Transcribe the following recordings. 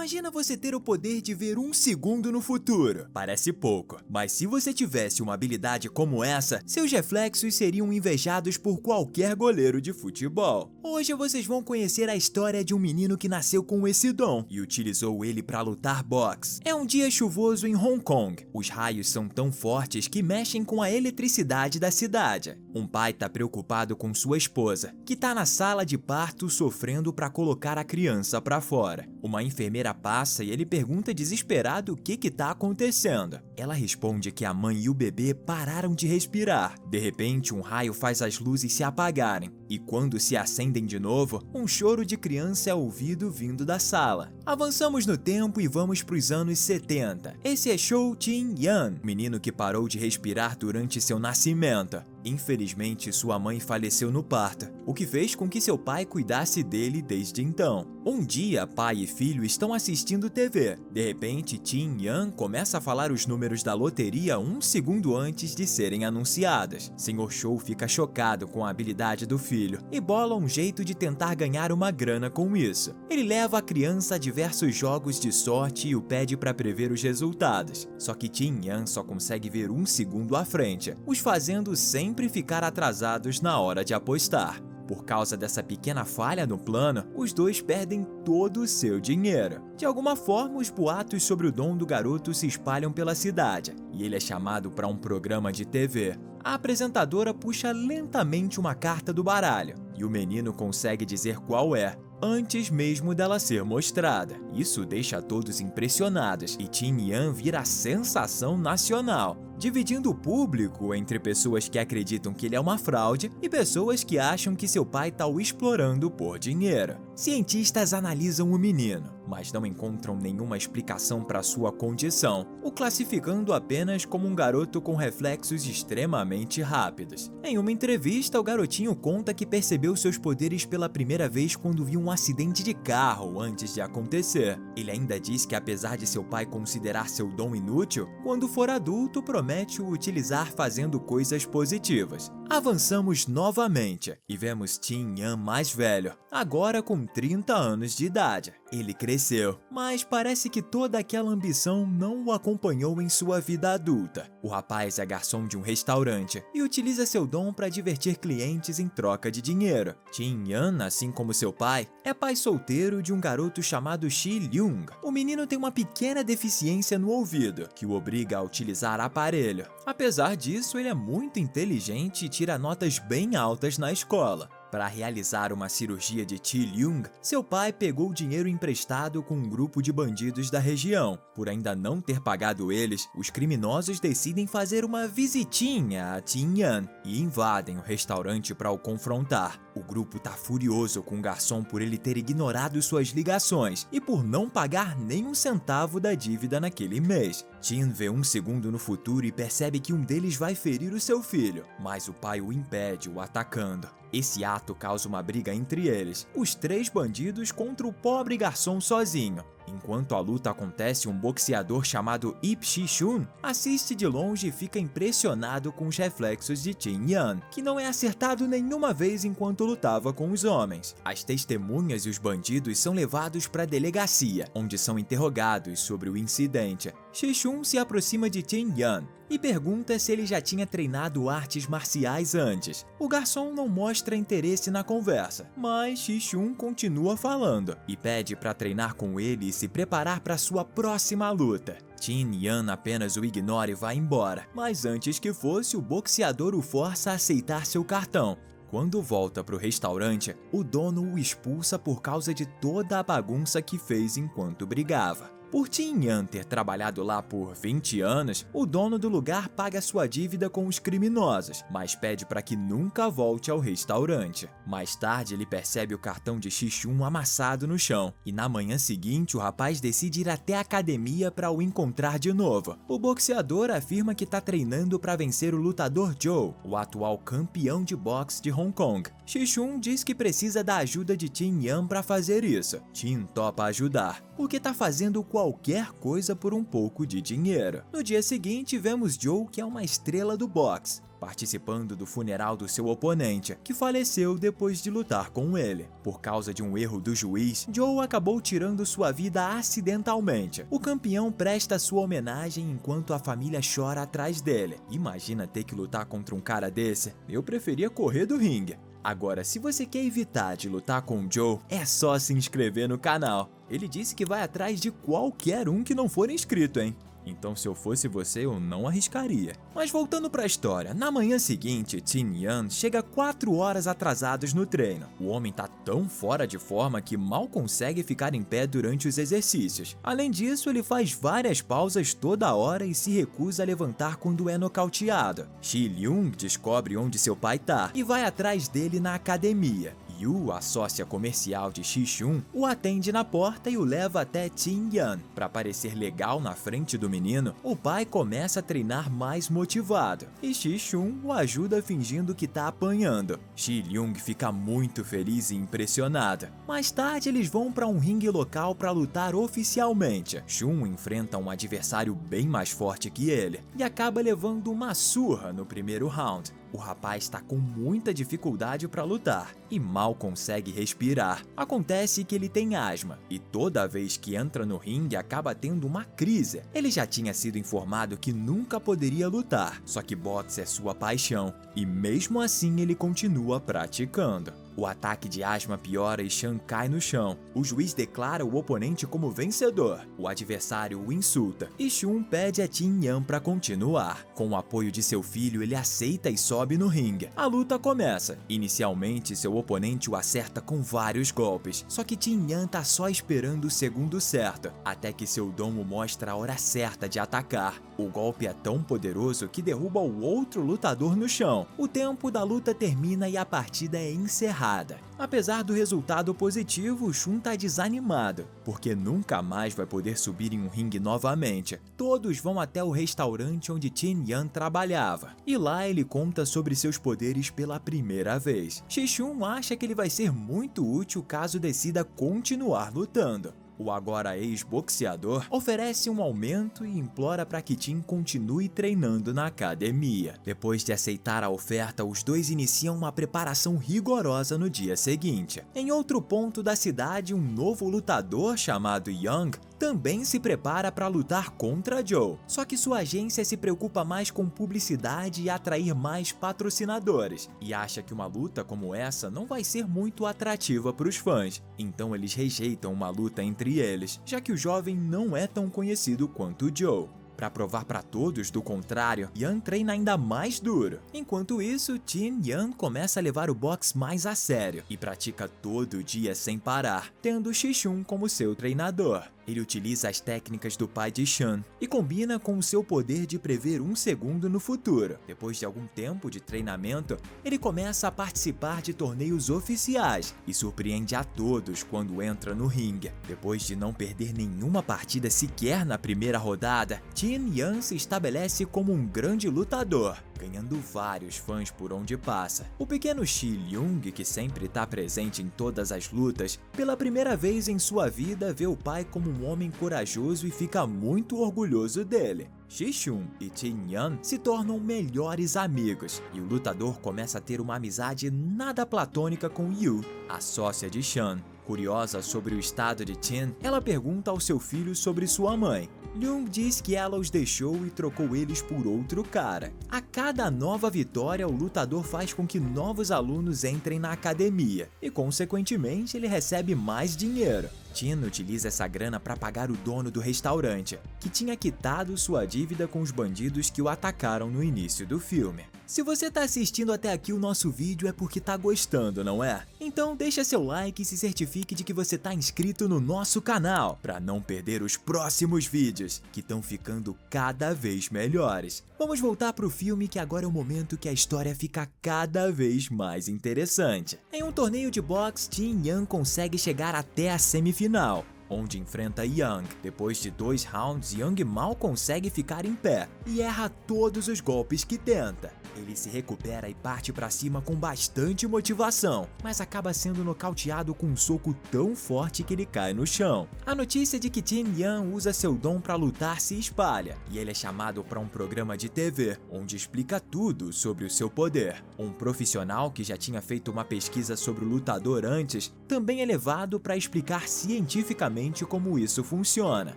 Imagina você ter o poder de ver 1 segundo no futuro. Parece pouco, mas se você tivesse uma habilidade como essa, seus reflexos seriam invejados por qualquer goleiro de futebol. Hoje vocês vão conhecer a história de um menino que nasceu com esse dom e utilizou ele para lutar boxe. É um dia chuvoso em Hong Kong. Os raios são tão fortes que mexem com a eletricidade da cidade. Um pai está preocupado com sua esposa, que está na sala de parto sofrendo para colocar a criança para fora. Uma enfermeira passa e ele pergunta desesperado o que está acontecendo. Ela responde que a mãe e o bebê pararam de respirar. De repente, um raio faz as luzes se apagarem e quando se acendem de novo, um choro de criança é ouvido vindo da sala. Avançamos no tempo e vamos para os anos 70. Esse é Shou Tin-yan, menino que parou de respirar durante seu nascimento. Infelizmente, sua mãe faleceu no parto, o que fez com que seu pai cuidasse dele desde então. Um dia, pai e filho estão assistindo TV. De repente, Tin-yan começa a falar os números da loteria 1 segundo antes de serem anunciadas. Sr. Shou fica chocado com a habilidade do filho e bola um jeito de tentar ganhar uma grana com isso. Ele leva a criança a diversos jogos de sorte e o pede para prever os resultados. Só que Tin-yan só consegue ver 1 segundo à frente, os fazendo sempre ficar atrasados na hora de apostar. Por causa dessa pequena falha no plano, os dois perdem todo o seu dinheiro. De alguma forma, os boatos sobre o dom do garoto se espalham pela cidade, e ele é chamado para um programa de TV. A apresentadora puxa lentamente uma carta do baralho, e o menino consegue dizer qual é, antes mesmo dela ser mostrada. Isso deixa todos impressionados, e Tin-yan vira a sensação nacional, dividindo o público entre pessoas que acreditam que ele é uma fraude e pessoas que acham que seu pai está o explorando por dinheiro. Cientistas analisam o menino, mas não encontram nenhuma explicação para sua condição, o classificando apenas como um garoto com reflexos extremamente rápidos. Em uma entrevista, o garotinho conta que percebeu seus poderes pela primeira vez quando viu um acidente de carro antes de acontecer. Ele ainda diz que, apesar de seu pai considerar seu dom inútil, quando for adulto promete o utilizar fazendo coisas positivas. Avançamos novamente e vemos Tin-yan mais velho, agora com 30 anos de idade. Ele cresceu, mas parece que toda aquela ambição não o acompanhou em sua vida adulta. O rapaz é garçom de um restaurante e utiliza seu dom para divertir clientes em troca de dinheiro. Tin-yan, assim como seu pai, é pai solteiro de um garoto chamado Shi-lyung. O menino tem uma pequena deficiência no ouvido, que o obriga a utilizar aparelho. Apesar disso, ele é muito inteligente e tira notas bem altas na escola. Para realizar uma cirurgia de Shi-lyung, seu pai pegou dinheiro emprestado com um grupo de bandidos da região. Por ainda não ter pagado eles, os criminosos decidem fazer uma visitinha a Tin-yan e invadem o restaurante para o confrontar. O grupo está furioso com o garçom por ele ter ignorado suas ligações e por não pagar nem um centavo da dívida naquele mês. Tin vê 1 segundo no futuro e percebe que um deles vai ferir o seu filho, mas o pai o impede, o atacando. Esse ato causa uma briga entre eles, os 3 bandidos contra o pobre garçom sozinho. Enquanto a luta acontece, um boxeador chamado Ip Shi-shun assiste de longe e fica impressionado com os reflexos de Tin-yan, que não é acertado nenhuma vez enquanto lutava com os homens. As testemunhas e os bandidos são levados para a delegacia, onde são interrogados sobre o incidente. Shi-shun se aproxima de Tin-yan e pergunta se ele já tinha treinado artes marciais antes. O garçom não mostra interesse na conversa, mas Shi-shun continua falando e pede para treinar com ele e se preparar para sua próxima luta. Tin-yan apenas o ignora e vai embora, mas antes que fosse, o boxeador o força a aceitar seu cartão. Quando volta para o restaurante, o dono o expulsa por causa de toda a bagunça que fez enquanto brigava. Por Tin-yan ter trabalhado lá por 20 anos, o dono do lugar paga sua dívida com os criminosos, mas pede para que nunca volte ao restaurante. Mais tarde, ele percebe o cartão de Shi-shun amassado no chão, e na manhã seguinte, o rapaz decide ir até a academia para o encontrar de novo. O boxeador afirma que está treinando para vencer o lutador Joe, o atual campeão de boxe de Hong Kong. Shi-shun diz que precisa da ajuda de Tin-yan para fazer isso. Tin topa ajudar. porque tá fazendo qualquer coisa por um pouco de dinheiro. No dia seguinte, vemos Joe, que é uma estrela do boxe, participando do funeral do seu oponente, que faleceu depois de lutar com ele. Por causa de um erro do juiz, Joe acabou tirando sua vida acidentalmente. O campeão presta sua homenagem enquanto a família chora atrás dele. Imagina ter que lutar contra um cara desse. Eu preferia correr do ringue. Agora, se você quer evitar de lutar com o Joe, é só se inscrever no canal. Ele disse que vai atrás de qualquer um que não for inscrito, hein? Então, se eu fosse você, eu não arriscaria. Mas voltando para a história, na manhã seguinte, Tin Yan chega 4 horas atrasados no treino. O homem tá tão fora de forma que mal consegue ficar em pé durante os exercícios. Além disso, ele faz várias pausas toda hora e se recusa a levantar quando é nocauteado. Shi Leung descobre onde seu pai tá e vai atrás dele na academia. Yu, a sócia comercial de Shi Shun, o atende na porta e o leva até Tin Yan. Para parecer legal na frente do menino, o pai começa a treinar mais motivado, e Shi Shun o ajuda fingindo que tá apanhando. Shi Leung fica muito feliz e impressionado. Mais tarde, eles vão para um ringue local para lutar oficialmente. Shun enfrenta um adversário bem mais forte que ele e acaba levando uma surra no primeiro round. O rapaz está com muita dificuldade para lutar e mal consegue respirar. Acontece que ele tem asma e toda vez que entra no ringue acaba tendo uma crise. Ele já tinha sido informado que nunca poderia lutar, só que boxe é sua paixão e mesmo assim ele continua praticando. O ataque de asma piora e Chan cai no chão. O juiz declara o oponente como vencedor. O adversário o insulta e Shun pede a Tin Yan para continuar. Com o apoio de seu filho, ele aceita e sobe no ringue. A luta começa. Inicialmente, seu oponente o acerta com vários golpes, só que Tin Yan tá só esperando o segundo certo, até que seu domo mostra a hora certa de atacar. O golpe é tão poderoso que derruba o outro lutador no chão. O tempo da luta termina e a partida é encerrada. Apesar do resultado positivo, Shun tá desanimado, porque nunca mais vai poder subir em um ringue novamente. Todos vão até o restaurante onde Tin Yan trabalhava, e lá ele conta sobre seus poderes pela primeira vez. Shi Shun acha que ele vai ser muito útil caso decida continuar lutando. O agora ex-boxeador oferece um aumento e implora para que Tin continue treinando na academia. Depois de aceitar a oferta, os dois iniciam uma preparação rigorosa no dia seguinte. Em outro ponto da cidade, um novo lutador chamado Young também se prepara para lutar contra Joe. Só que sua agência se preocupa mais com publicidade e atrair mais patrocinadores, e acha que uma luta como essa não vai ser muito atrativa para os fãs. Então eles rejeitam uma luta entre eles, já que o jovem não é tão conhecido quanto Joe. Para provar para todos do contrário, Yan treina ainda mais duro. Enquanto isso, Tin Yan começa a levar o boxe mais a sério e pratica todo dia sem parar, tendo Shi Shun como seu treinador. Ele utiliza as técnicas do pai de Chan e combina com o seu poder de prever um segundo no futuro. Depois de algum tempo de treinamento, ele começa a participar de torneios oficiais e surpreende a todos quando entra no ringue. Depois de não perder nenhuma partida sequer na primeira rodada, Tin Yan se estabelece como um grande lutador, ganhando vários fãs por onde passa. O pequeno Shi Leung, que sempre está presente em todas as lutas, pela primeira vez em sua vida vê o pai como um homem corajoso e fica muito orgulhoso dele. Shi Shun e Tin Yan se tornam melhores amigos e o lutador começa a ter uma amizade nada platônica com Yu, a sócia de Chan. Curiosa sobre o estado de Tin, ela pergunta ao seu filho sobre sua mãe. Leung diz que ela os deixou e trocou eles por outro cara. A cada nova vitória, o lutador faz com que novos alunos entrem na academia e, consequentemente, ele recebe mais dinheiro. Tin utiliza essa grana para pagar o dono do restaurante, que tinha quitado sua dívida com os bandidos que o atacaram no início do filme. Se você está assistindo até aqui o nosso vídeo é porque tá gostando, não é? Então deixa seu like e se certifique de que você tá inscrito no nosso canal, para não perder os próximos vídeos, que estão ficando cada vez melhores. Vamos voltar pro filme, que agora é o momento que a história fica cada vez mais interessante. Em um torneio de boxe, Tin Yan consegue chegar até a semifinal, onde enfrenta Young. Depois de 2 rounds, Young mal consegue ficar em pé e erra todos os golpes que tenta. Ele se recupera e parte pra cima com bastante motivação, mas acaba sendo nocauteado com um soco tão forte que ele cai no chão. A notícia de que Tin Yan usa seu dom pra lutar se espalha, e ele é chamado para um programa de TV, onde explica tudo sobre o seu poder. Um profissional que já tinha feito uma pesquisa sobre o lutador antes, também é levado para explicar cientificamente como isso funciona.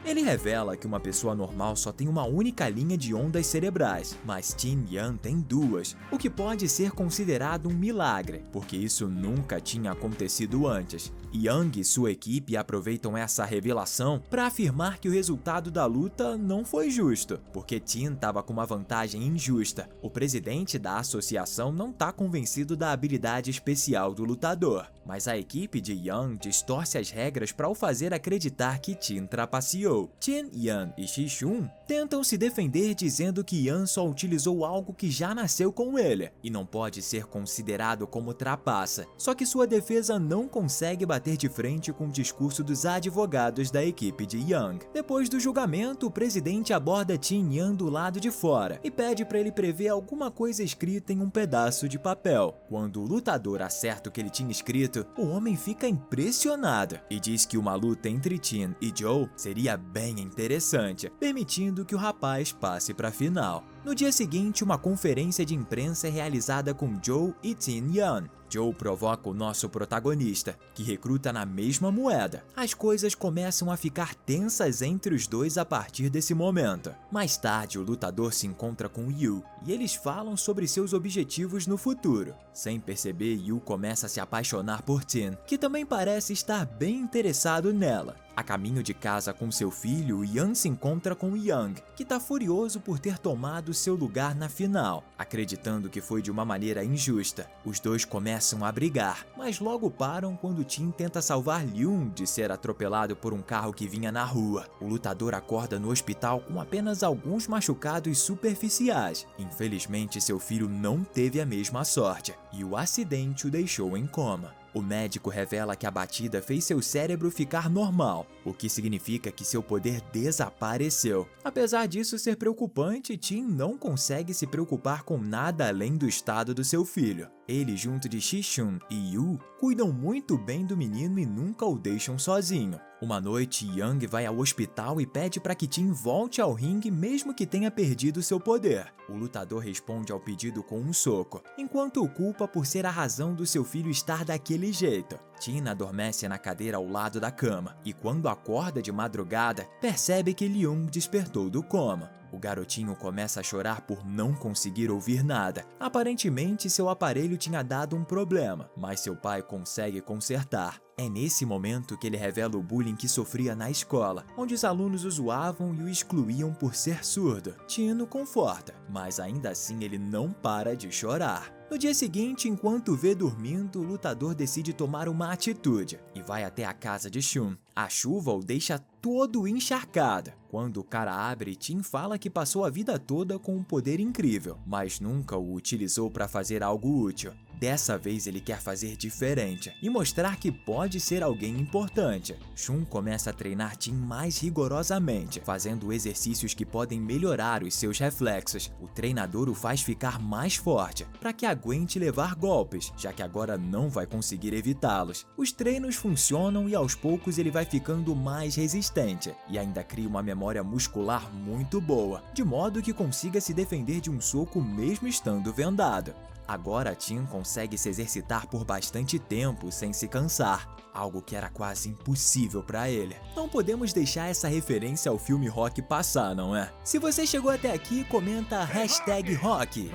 Ele revela que uma pessoa normal só tem uma única linha de ondas cerebrais, mas Tin Yan tem duas, o que pode ser considerado um milagre, porque isso nunca tinha acontecido antes. Yang e sua equipe aproveitam essa revelação para afirmar que o resultado da luta não foi justo, porque Tin estava com uma vantagem injusta. O presidente da associação não está convencido da habilidade especial do lutador, mas a equipe de Yang distorce as regras para o fazer acreditar que Tin trapaceou. Tin Yan e Shishun tentam se defender dizendo que Yan só utilizou algo que já nasceu com ele e não pode ser considerado como trapaça. Só que sua defesa não consegue bater de frente com o discurso dos advogados da equipe de Yang. Depois do julgamento, o presidente aborda Tin Yan do lado de fora e pede para ele prever alguma coisa escrita em um pedaço de papel. Quando o lutador acerta o que ele tinha escrito, o homem fica impressionado e diz que uma luta entre Tin e Joe seria bem interessante, permitindo que o rapaz passe para a final. No dia seguinte, uma conferência de imprensa é realizada com Joe e Tin Yan. Joe provoca o nosso protagonista, que recruta na mesma moeda. As coisas começam a ficar tensas entre os dois a partir desse momento. Mais tarde, o lutador se encontra com Yu e eles falam sobre seus objetivos no futuro. Sem perceber, Yu começa a se apaixonar por Tin, que também parece estar bem interessado nela. A caminho de casa com seu filho, Yan se encontra com Yang, que está furioso por ter tomado seu lugar na final, acreditando que foi de uma maneira injusta. Os dois começam a brigar, mas logo param quando Tin tenta salvar Lyun de ser atropelado por um carro que vinha na rua. O lutador acorda no hospital com apenas alguns machucados superficiais. Infelizmente, seu filho não teve a mesma sorte, e o acidente o deixou em coma. O médico revela que a batida fez seu cérebro ficar normal, o que significa que seu poder desapareceu. Apesar disso ser preocupante, Tin não consegue se preocupar com nada além do estado do seu filho. Ele, junto de Shishun e Yu, cuidam muito bem do menino e nunca o deixam sozinho. Uma noite, Yang vai ao hospital e pede para que Tin volte ao ringue mesmo que tenha perdido seu poder. O lutador responde ao pedido com um soco, enquanto o culpa por ser a razão do seu filho estar daquele jeito. Tin adormece na cadeira ao lado da cama e quando acorda de madrugada, percebe que Lyun despertou do coma. O garotinho começa a chorar por não conseguir ouvir nada. Aparentemente, seu aparelho tinha dado um problema, mas seu pai consegue consertar. É nesse momento que ele revela o bullying que sofria na escola, onde os alunos o zoavam e o excluíam por ser surdo. Tin o conforta, mas ainda assim ele não para de chorar. No dia seguinte, enquanto vê dormindo, o lutador decide tomar uma atitude e vai até a casa de Shun. A chuva o deixa todo encharcado. Quando o cara abre, Tin fala que passou a vida toda com um poder incrível, mas nunca o utilizou para fazer algo útil. Dessa vez ele quer fazer diferente e mostrar que pode ser alguém importante. Shun começa a treinar Tin mais rigorosamente, fazendo exercícios que podem melhorar os seus reflexos. O treinador o faz ficar mais forte, para que aguente levar golpes, já que agora não vai conseguir evitá-los. Os treinos funcionam e aos poucos ele vai ficando mais resistente, e ainda cria uma memória muscular muito boa, de modo que consiga se defender de um soco mesmo estando vendado. Agora Tin consegue se exercitar por bastante tempo sem se cansar, algo que era quase impossível para ele. Não podemos deixar essa referência ao filme Rock passar, não é? Se você chegou até aqui, comenta #Rock.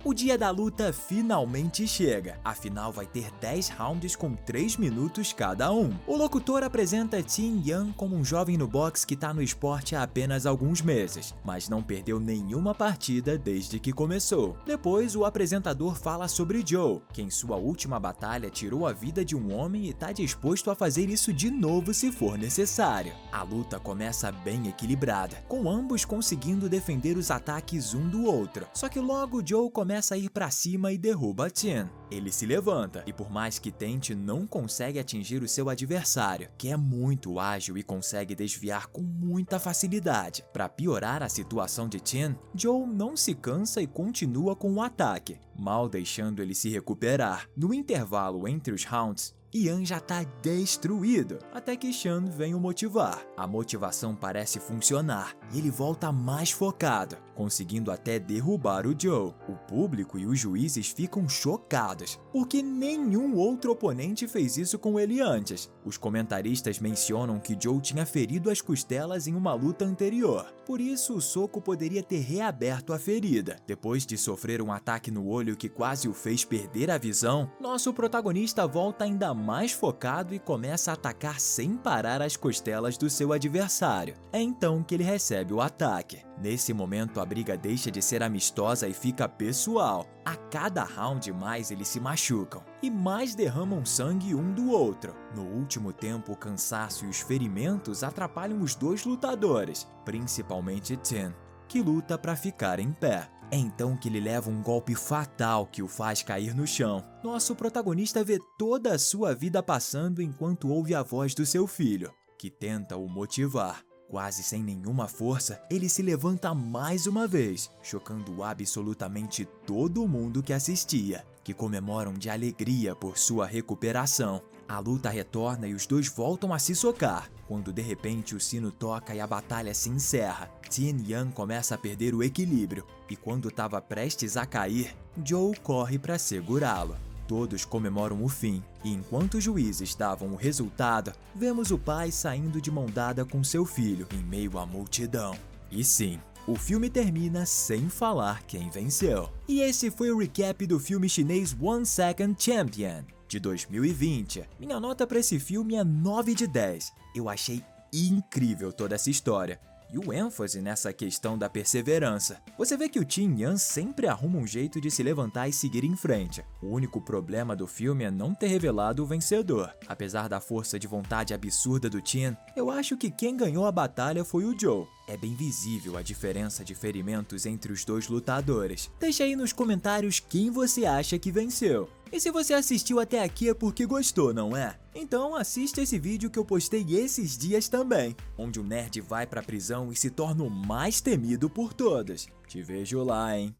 O dia da luta finalmente chega. A final vai ter 10 rounds com 3 minutos cada um. O locutor apresenta Tin Yan como um jovem no boxe que tá no esporte há apenas alguns meses, mas não perdeu nenhuma partida desde que começou. Depois, o apresentador fala sobre Joe, que em sua última batalha tirou a vida de um homem e tá disposto a fazer isso de novo se for necessário. A luta começa bem equilibrada, com ambos conseguindo defender os ataques um do outro. Só que logo Joe começa começa a ir pra cima e derruba Tien. Ele se levanta e, por mais que tente, não consegue atingir o seu adversário, que é muito ágil e consegue desviar com muita facilidade. Para piorar a situação de Tien, Joe não se cansa e continua com o ataque, mal deixando ele se recuperar. No intervalo entre os rounds, Ian já tá destruído, até que Sean vem o motivar. A motivação parece funcionar e ele volta mais focado, conseguindo até derrubar o Joe. O público e os juízes ficam chocados, porque nenhum outro oponente fez isso com ele antes. Os comentaristas mencionam que Joe tinha ferido as costelas em uma luta anterior, por isso o soco poderia ter reaberto a ferida. Depois de sofrer um ataque no olho que quase o fez perder a visão, nosso protagonista volta ainda mais focado e começa a atacar sem parar as costelas do seu adversário. É então que ele recebe o ataque. Nesse momento, a briga deixa de ser amistosa e fica pessoal. A cada round mais eles se machucam e mais derramam sangue um do outro. No último tempo, o cansaço e os ferimentos atrapalham os dois lutadores, principalmente Tien, que luta para ficar em pé. É então que ele leva um golpe fatal que o faz cair no chão. Nosso protagonista vê toda a sua vida passando enquanto ouve a voz do seu filho, que tenta o motivar. Quase sem nenhuma força, ele se levanta mais uma vez, chocando absolutamente todo mundo que assistia, que comemoram de alegria por sua recuperação. A luta retorna e os dois voltam a se socar, quando de repente o sino toca e a batalha se encerra. Tien Yan começa a perder o equilíbrio, e quando estava prestes a cair, Joe corre para segurá-lo. Todos comemoram o fim, e enquanto os juízes davam o resultado, vemos o pai saindo de mão dada com seu filho, em meio à multidão. E sim, o filme termina sem falar quem venceu. E esse foi o recap do filme chinês One Second Champion, de 2020. Minha nota para esse filme é 9 de 10. Eu achei incrível toda essa história. E o ênfase nessa questão da perseverança. Você vê que o Tien Yan sempre arruma um jeito de se levantar e seguir em frente. O único problema do filme é não ter revelado o vencedor. Apesar da força de vontade absurda do Tien, eu acho que quem ganhou a batalha foi o Joe. É bem visível a diferença de ferimentos entre os dois lutadores. Deixa aí nos comentários quem você acha que venceu. E se você assistiu até aqui é porque gostou, não é? Então assista esse vídeo que eu postei esses dias também, onde o nerd vai pra prisão e se torna o mais temido por todos. Te vejo lá, hein?